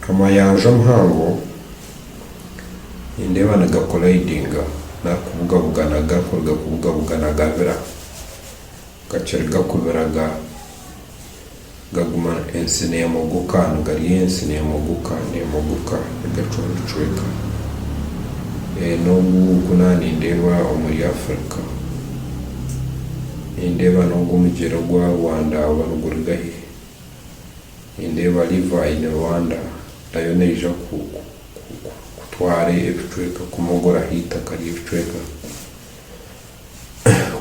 amayanja mhango indeba nagakolidinga nakubugabuganaga kurga kubugabuganaga bira gacirga kubiraga gaguma ensine yamoguka ngari ensine yamoguka nemoguka gacuncuka no kunani ndeba muri Afrika indeba no gumugero gwa Rwanda barugurigahe indeba liva in Rwanda nayo neja kutware ebicweka kumugora hita kari ebicweka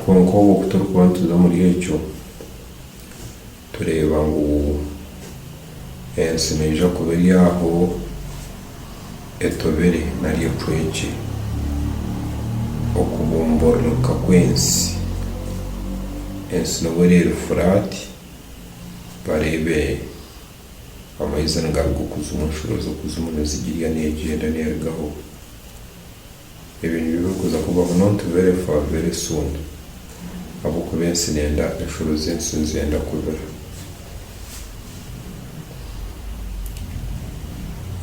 konko kuturukwantuza muri echo tureba ngo ensine ija kubiri aho etobere nari ecweki okubumborka kwensi ensine buri furati barebe amazina ngaruko kuzumunshuro zo kuzumuna zigiriya negenda nergaho ibintu bibukuza kubaho not very soon abo kubensi nenda inshuro zensi zenda kubera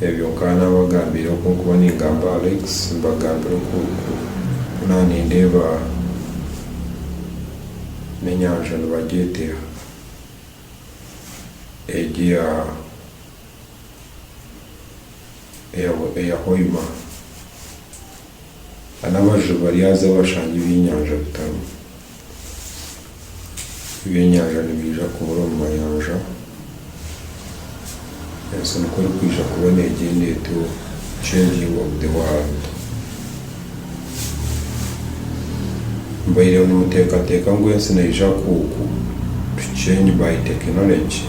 ebyo kana bagambira ko kuba n'ingamba Alex mbagambira ko nani ndeba menyanja nabagete egia ya hoima anabaje bariyaza bashanje ibinyanja bitaro ibinyanja nibija kubura mu mayanja ese nuko kwisha kubona igende to changing of the world mbayire n'umutekateka ngo ese naija ku change by technology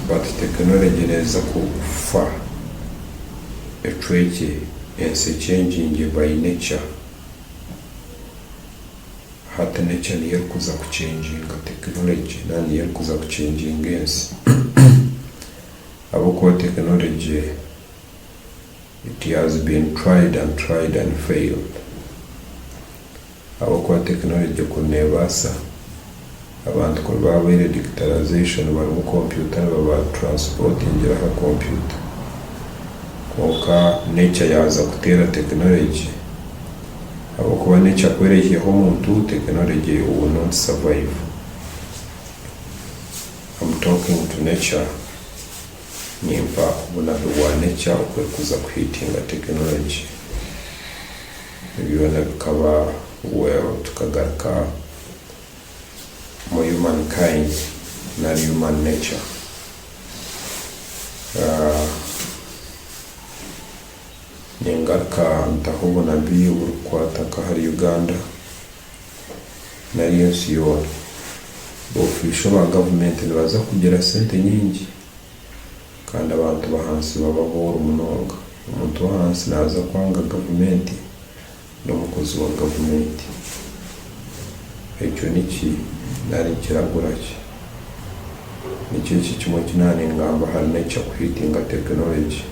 but technology neza kufa ecweke ense changing by nature hata nature niyo kuza kuchanginga technology nani yo kuza kuchanginga ense abo technology it has been tried and failed abo technology kunebasa abantu ko babere digitalization bari mu computer baba transporting ha computer koka nature yaza kutera technology abo kuba nature kwerekeyeho umuntu technology will not survive. I'm talking to nature nimba ubona wa nature kuza kwitinga technology ibyo nakaba well tukagaruka humankind na human nature ningaruka ntahubona bi urukwataka hari Uganda na yensiyo official ba government nibaza kugira sente nyingi kandi abantu bahansi babahora umunonga umuntu wahansi naza kwanga government n'umukozi wa government icyo niki nari kiraguraki nicyo kimwe kinani ngamba hari nature kwitinga technology